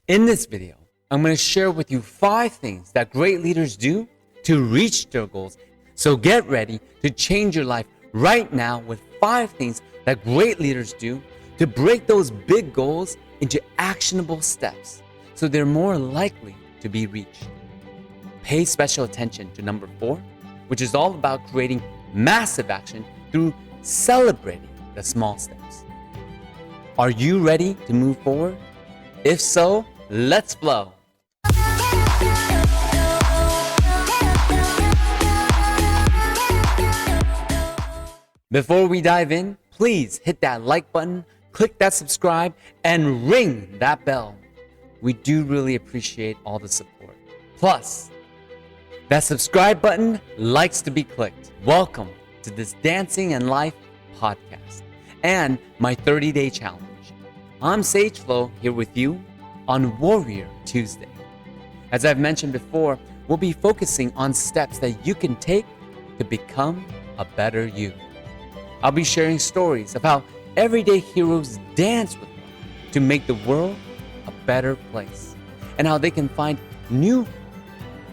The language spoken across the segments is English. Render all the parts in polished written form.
In this video, I'm going to share with you 5 things that great leaders do to reach their goals. So get ready to change your life right now with 5 things that great leaders do to break those big goals into actionable steps so they're more likely to be reached. Pay special attention to number 4, which is all about creating massive action through celebrating the small steps. Are you ready to move forward? If so, let's flow. Before we dive in, please hit that like button, click that subscribe, and ring that bell. We do really appreciate all the support. Plus, that subscribe button likes to be clicked. Welcome to this Dancing and Life podcast and my 30-day challenge. I'm Sage Flo here with you on Warrior Tuesday. As I've mentioned before, we'll be focusing on steps that you can take to become a better you. I'll be sharing stories of how everyday heroes dance with life to make the world a better place and how they can find new hope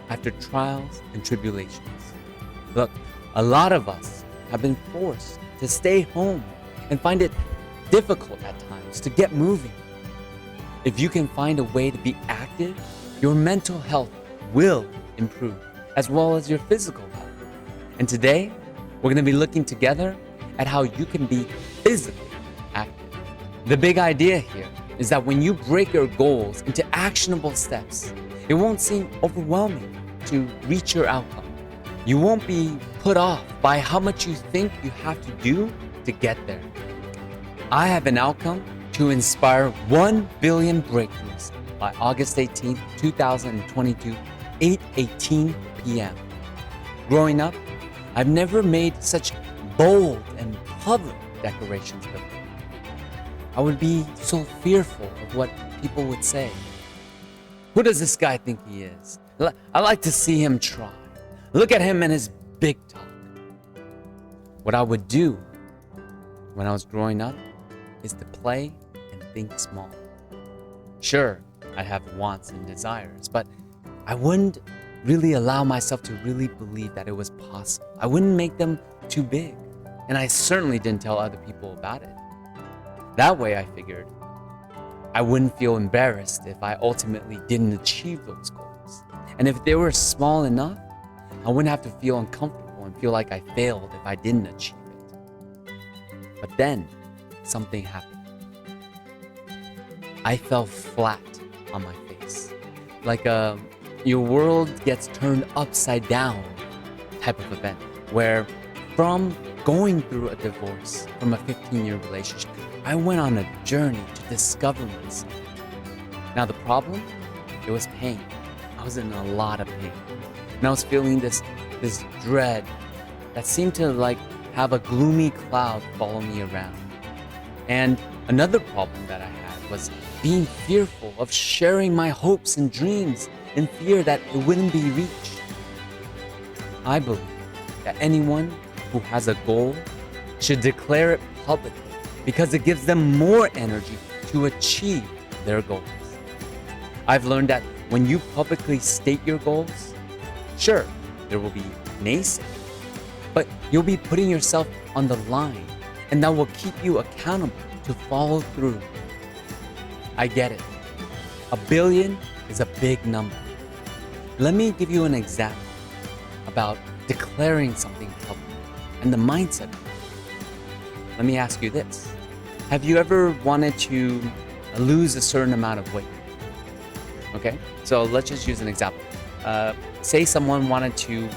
after trials and tribulations. Look, a lot of us have been forced to stay home and find it difficult at times to get moving. If you can find a way to be active, your mental health will improve, as well as your physical health. And today, we're going to be looking together at how you can be physically active. The big idea here is that when you break your goals into actionable steps, it won't seem overwhelming to reach your outcome. You won't be put off by how much you think you have to do to get there. I have an outcome to inspire 1 billion breakthroughs by August 18th, 2022, 8:18 p.m. Growing up, I've never made such bold and public declarations before. I would be so fearful of what people would say. Who does this guy think he is? I like to see him try. Look at him and his big talk. What I would do when I was growing up is to play and think small. Sure, I'd have wants and desires, but I wouldn't really allow myself to really believe that it was possible. I wouldn't make them too big, and I certainly didn't tell other people about it. That way, I figured, I wouldn't feel embarrassed if I ultimately didn't achieve those goals. And if they were small enough, I wouldn't have to feel uncomfortable and feel like I failed if I didn't achieve it. But then, something happened. I fell flat on my face, like your world gets turned upside down type of event, where from going through a divorce from a 15-year relationship, I went on a journey to discover myself. Now the problem, it was pain. I was in a lot of pain. And I was feeling this dread that seemed to have a gloomy cloud follow me around. And another problem that I had was being fearful of sharing my hopes and dreams in fear that it wouldn't be reached. I believe that anyone who has a goal should declare it publicly because it gives them more energy to achieve their goals. I've learned that when you publicly state your goals, sure, there will be naysayers, but you'll be putting yourself on the line, and that will keep you accountable to follow through. I get it. 1 billion is a big number. Let me give you an example about declaring something public and the mindset. Let me ask you this. Have you ever wanted to lose a certain amount of weight? Okay, so let's just use an example. Say someone wanted to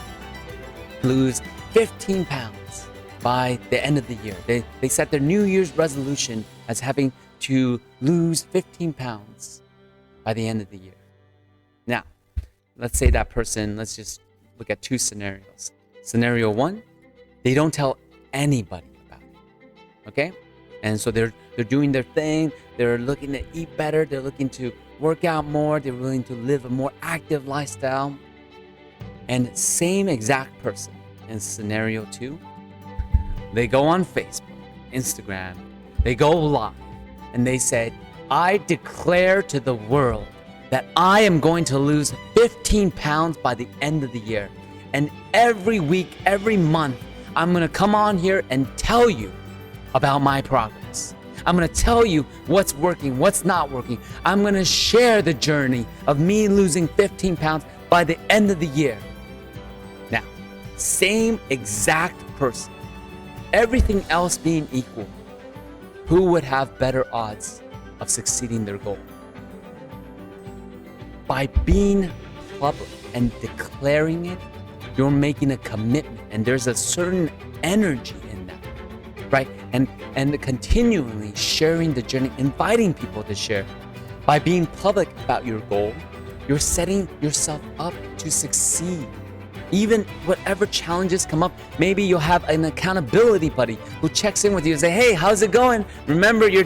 lose 15 pounds by the end of the year. They set their New Year's resolution as having to lose 15 pounds by the end of the year. Now, let's say that person, let's just look at 2 scenarios. Scenario 1, they don't tell anybody about it, okay? And so they're doing their thing, they're looking to eat better, they're looking to work out more, they're willing to live a more active lifestyle. And same exact person in scenario 2, they go on Facebook, Instagram, they go live, and they said, I declare to the world that I am going to lose 15 pounds by the end of the year. And every week, every month, I'm gonna come on here and tell you about my progress. I'm gonna tell you what's working, what's not working. I'm gonna share the journey of me losing 15 pounds by the end of the year. Now, same exact person, everything else being equal, who would have better odds of succeeding their goal? By being public and declaring it, you're making a commitment, and there's a certain energy in that, right? And continually sharing the journey, inviting people to share. By being public about your goal, you're setting yourself up to succeed. Even whatever challenges come up, maybe you'll have an accountability buddy who checks in with you and say, hey, how's it going? Remember, you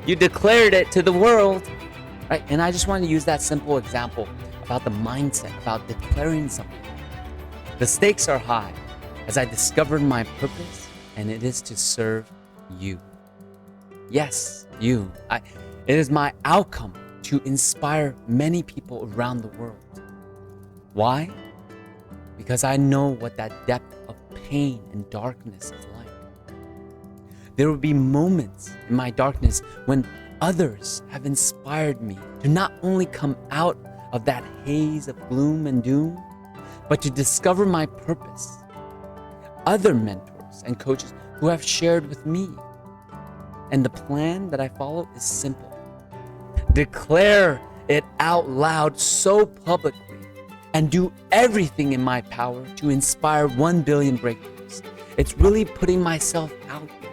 declared it to the world, right? And I just want to use that simple example about the mindset, about declaring something. The stakes are high as I discovered my purpose, and it is to serve you. Yes, you. It is my outcome to inspire many people around the world. Why? Because I know what that depth of pain and darkness is like. There will be moments in my darkness when others have inspired me to not only come out of that haze of gloom and doom, but to discover my purpose. Other mentors and coaches who have shared with me. And the plan that I follow is simple. Declare it out loud so publicly and do everything in my power to inspire 1 billion breakthroughs. It's really putting myself out there.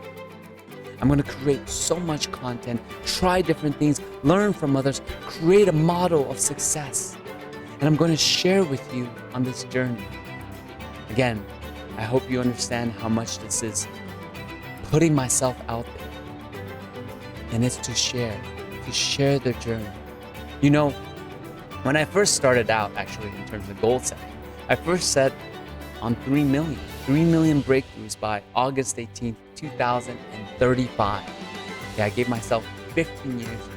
I'm going to create so much content, try different things, learn from others, create a model of success. And I'm going to share with you on this journey. Again, I hope you understand how much this is putting myself out there. And it's to share the journey. You know, when I first started out, actually, in terms of goal setting, I first set on 3 million breakthroughs by August 18th, 2035. Yeah, I gave myself 15 years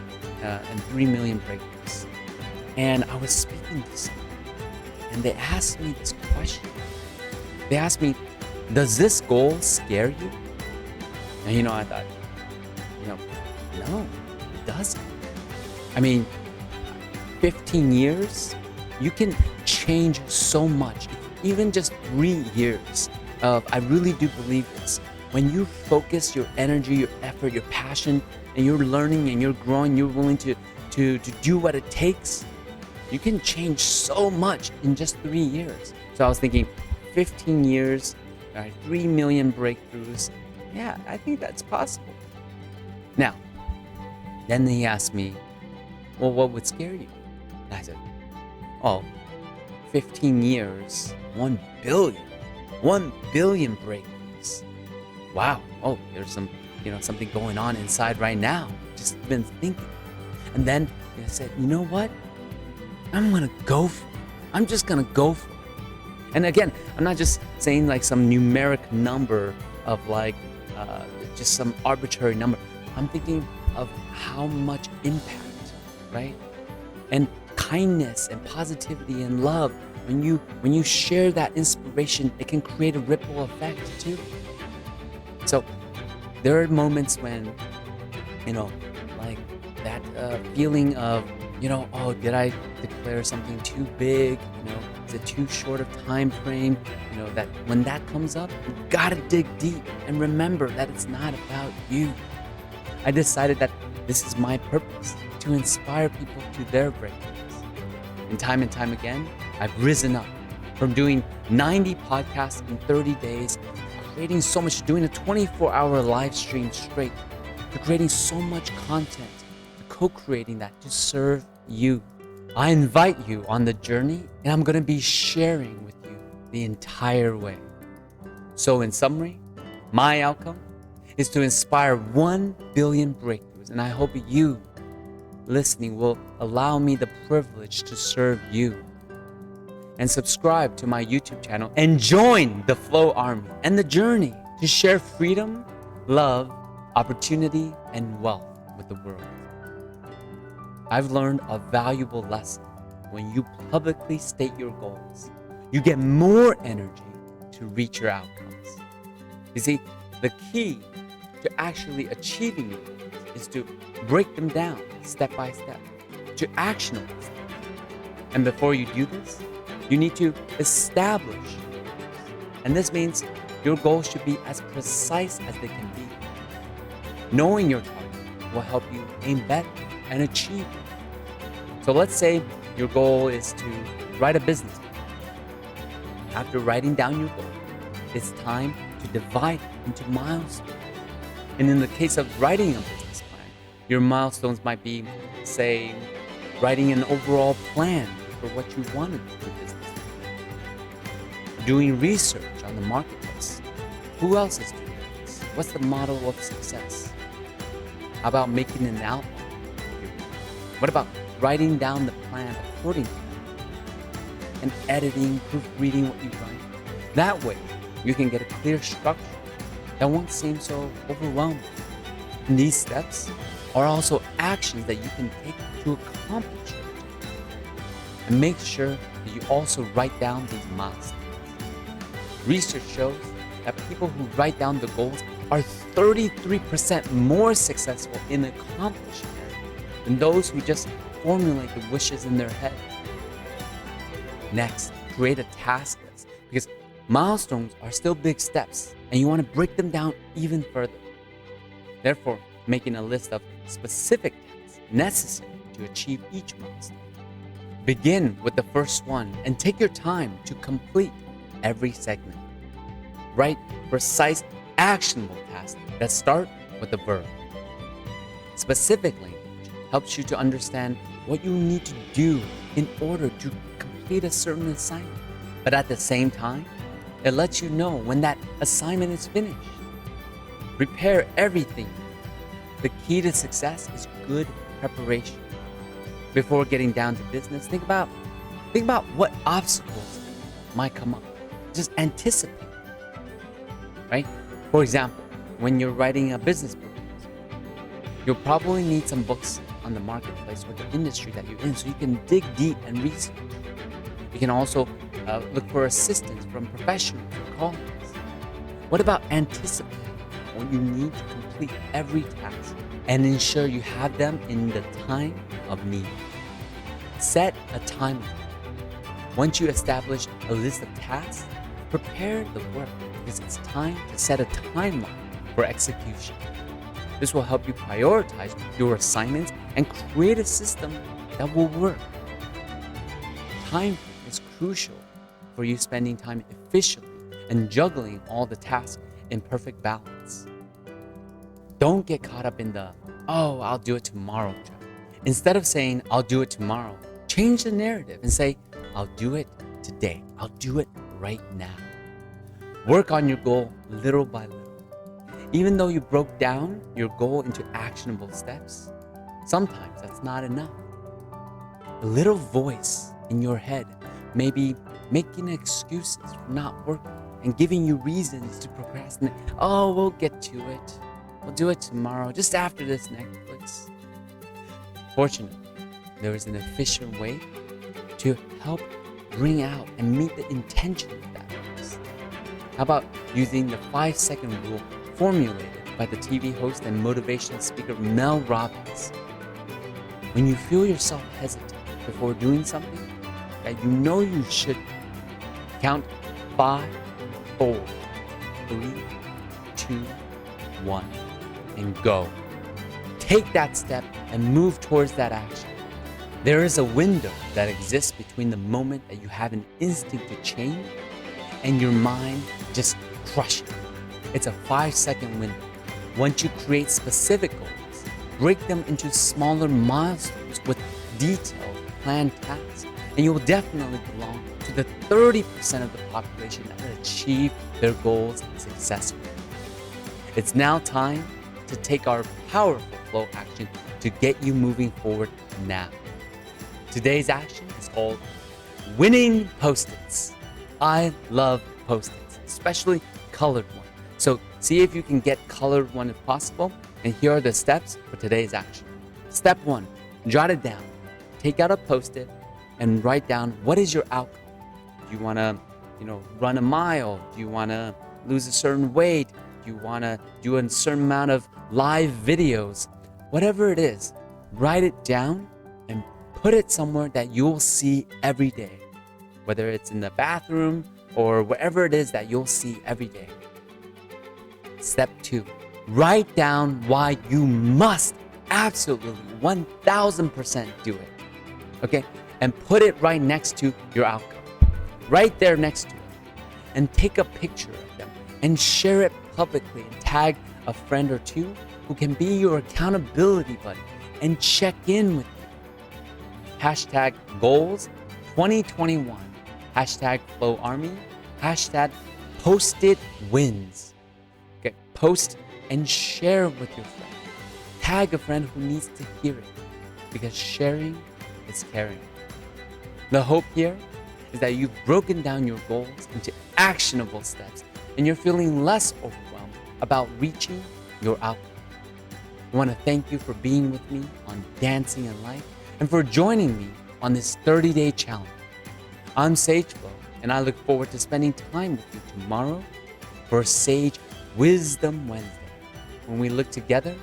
and 3 million breakthroughs. And I was speaking to someone, and they asked me this question. They asked me, does this goal scare you? And I thought, no, it doesn't. I mean, 15 years, you can change so much. Even just 3 years of, I really do believe this. When you focus your energy, your effort, your passion, and you're learning and you're growing, you're willing to do what it takes, you can change so much in just 3 years. So I was thinking, 15 years, 3 million breakthroughs. Yeah, I think that's possible. Now, then he asked me, well, what would scare you? And I said, 15 years, 1 billion breakthroughs. Wow. Oh, there's something going on inside right now. Just been thinking. And then I said, you know what? I'm going to go for it. I'm just going to go for it. And again, I'm not just saying like some numeric number of just some arbitrary number. I'm thinking of how much impact, right? And kindness and positivity and love. When you share that inspiration, it can create a ripple effect too. So there are moments when, like that feeling of, did I declare something too big? Is it too short of time frame? That when that comes up, you gotta dig deep and remember that it's not about you. I decided that this is my purpose, to inspire people to their breakthroughs. And time again, I've risen up from doing 90 podcasts in 30 days, creating so much, doing a 24-hour live stream straight, to creating so much content, to co-creating that to serve you. I invite you on the journey, and I'm going to be sharing with you the entire way. So in summary, my outcome is to inspire 1 billion breakthroughs, and I hope you listening will allow me the privilege to serve you. And subscribe to my YouTube channel and join the Flow Army and the journey to share freedom, love, opportunity, and wealth with the world. I've learned a valuable lesson. When you publicly state your goals, you get more energy to reach your outcomes. You see, the key to actually achieving your goals is to break them down step by step to actionable steps. And before you do this, you need to establish your goals. And this means your goals should be as precise as they can be. Knowing your target will help you aim better and achieve it. So let's say your goal is to write a business plan. After writing down your goal, it's time to divide it into milestones. And in the case of writing a business plan, your milestones might be, say, writing an overall plan for what you want to do with the business, doing research on the marketplace. Who else is doing this? What's the model of success? How about making an outline? What about writing down the plan accordingly and editing, proofreading what you write? That way, you can get a clear structure that won't seem so overwhelming. And these steps are also actions that you can take to accomplish your objective. And make sure that you also write down these milestones. Research shows that people who write down the goals are 33% more successful in accomplishing it than those who just formulate the wishes in their head. Next, create a task list because milestones are still big steps and you want to break them down even further. Therefore, making a list of specific tasks necessary to achieve each milestone. Begin with the first one and take your time to complete every segment. Write precise, actionable tasks that start with a verb. Specific language helps you to understand what you need to do in order to complete a certain assignment. But at the same time, it lets you know when that assignment is finished. Prepare everything. The key to success is good preparation. Before getting down to business, think about what obstacles might come up. Just anticipate, right? For example, when you're writing a business proposal, you'll probably need some books on the marketplace or the industry that you're in so you can dig deep and research. You can also look for assistance from professionals or colleagues. What about anticipating when you need to complete every task and ensure you have them in the time of need? Set a timeline. Once you establish a list of tasks, prepare the work because it's time to set a timeline for execution. This will help you prioritize your assignments and create a system that will work. Time is crucial for you spending time efficiently and juggling all the tasks in perfect balance. Don't get caught up in the, I'll do it tomorrow job. Instead of saying, I'll do it tomorrow, change the narrative and say, I'll do it today. I'll do it right now. Work on your goal little by little. Even though you broke down your goal into actionable steps, sometimes that's not enough. A little voice in your head may be making excuses for not working and giving you reasons to procrastinate. We'll get to it. We'll do it tomorrow, just after this Netflix. Fortunately, there is an efficient way to help bring out and meet the intention of that voice. How about using the 5-second rule formulated by the TV host and motivational speaker Mel Robbins? When you feel yourself hesitate before doing something that you know you should do, count 5, 4, 3, 2, 1, and go. Take that step and move towards that action. There is a window that exists between the moment that you have an instinct to change and your mind just crushing. It's a 5-second window. Once you create specific goals, break them into smaller milestones with detailed planned tasks, and you will definitely belong to the 30% of the population that will achieve their goals successfully. It's now time to take our powerful flow action to get you moving forward now. Today's action is called winning Post-its. I love Post-its, especially colored ones. So see if you can get colored one if possible. And here are the steps for today's action. Step 1, Jot it down. Take out a Post-it and write down what is your outcome. Do you want to, run a mile? Do you want to lose a certain weight? Do you want to do a certain amount of live videos? Whatever it is, write it down and put it somewhere that you'll see every day, whether it's in the bathroom or wherever it is that you'll see every day. Step 2, write down why you must absolutely 1000% do it. Okay? And put it right next to your outcome. Right there next to it. And take a picture of them and share it publicly and tag a friend or two who can be your accountability buddy and check in with you. Hashtag goals 2021. Hashtag Flow Army. Hashtag Post-it wins. Okay, post and share with your friend. Tag a friend who needs to hear it, because sharing is caring. The hope here is that you've broken down your goals into actionable steps and you're feeling less overwhelmed about reaching your outcome. I want to thank you for being with me on Dancing in Life and for joining me on this 30-day challenge. I'm Sage Flow, and I look forward to spending time with you tomorrow for Sage Wisdom Wednesday, when we look together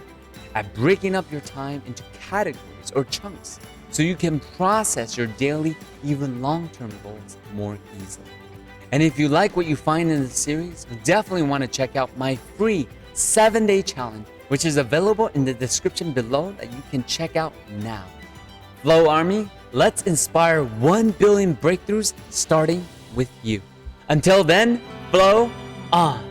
at breaking up your time into categories or chunks so you can process your daily, even long-term goals more easily. And if you like what you find in this series, you definitely want to check out my free 7-day challenge, which is available in the description below that you can check out now. Flow Army, let's inspire 1 billion breakthroughs starting with you. Until then, flow on.